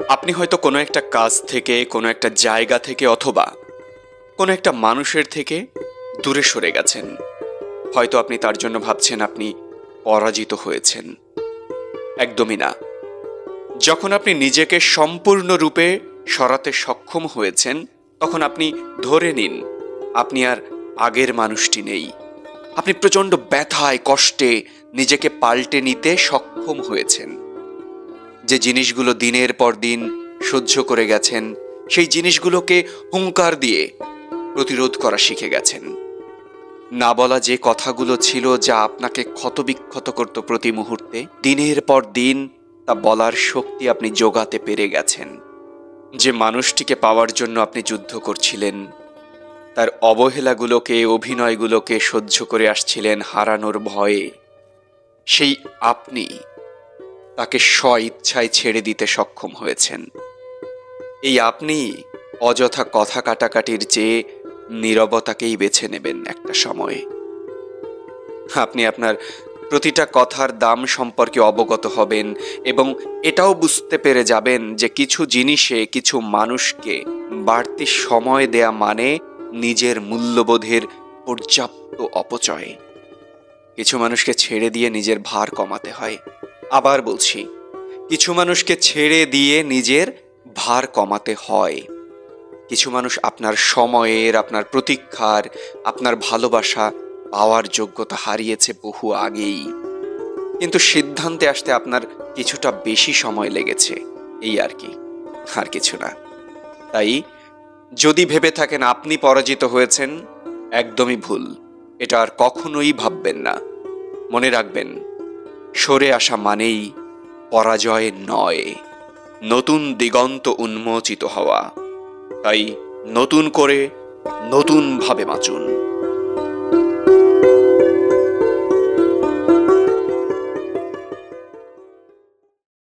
আপনি হয়তো কোনো একটা কাজ থেকে, কোনো একটা জায়গা থেকে অথবা কোনো একটা মানুষের থেকে দূরে সরে গেছেন। হয়তো আপনি তার জন্য ভাবছেন আপনি পরাজিত হয়েছেন। একদমই না। যখন আপনি নিজেকে সম্পূর্ণরূপে সরাতে সক্ষম হয়েছেন, তখন আপনি ধরে নিন আপনি আর আগের মানুষটি নেই। আপনি প্রচণ্ড ব্যথায়, কষ্টে নিজেকে পাল্টে নিতে সক্ষম হয়েছেন। যে জিনিসগুলো দিনের পর দিন সহ্য করে গেছেন, সেই জিনিসগুলোকে হুঙ্কার দিয়ে প্রতিরোধ করা শিখে গেছেন। না বলা যে কথাগুলো ছিল যা আপনাকে ক্ষতবিক্ষত করত প্রতি মুহূর্তে, দিনের পর দিন তা বলার শক্তি আপনি জোগাতে পেরে গেছেন। যে মানুষটিকে পাওয়ার জন্য আপনি যুদ্ধ করছিলেন, তার অবহেলাগুলোকে, অভিনয়গুলোকে সহ্য করে আসছিলেন হারানোর ভয়ে, সেই আপনি তাকে স্ব ইচ্ছায় ছেড়ে দিতে সক্ষম হয়েছেন। এই আপনি অযথা কথা কাটাকাটির চেয়ে নীরবতাকেই বেছে নেবেন একটা সময়ে। আপনি আপনার প্রতিটা কথার দাম সম্পর্কে অবগত হবেন এবং এটাও বুঝতে পেরে যাবেন যে কিছু জিনিসে, কিছু মানুষকে বাড়তি সময় দেয়া মানে নিজের মূল্যবোধের পর্যাপ্ত অপচয়। কিছু মানুষকে ছেড়ে দিয়ে নিজের ভার কমাতে হয়। আবার বলছি, কিছু মানুষকে ছেড়ে দিয়ে নিজের ভার কমাতে হয়। কিছু মানুষ আপনার সময়ের, আপনার প্রতীক্ষার, আপনার ভালোবাসা পাওয়ার যোগ্যতা হারিয়েছে বহু আগেই। কিন্তু সিদ্ধান্তে আসতে আপনার কিছুটা বেশি সময় লেগেছে, এই আর কি, আর কিছু না। তাই যদি ভেবে থাকেন আপনি পরাজিত হয়েছেন, একদমই ভুল। এটা আর কখনোই ভাববেন না। মনে রাখবেন, সরে আসা মানেই পরাজয় নয়, নতুন দিগন্ত উন্মোচিত হওয়া। তাই নতুন করে, নতুনভাবে বাঁচুন।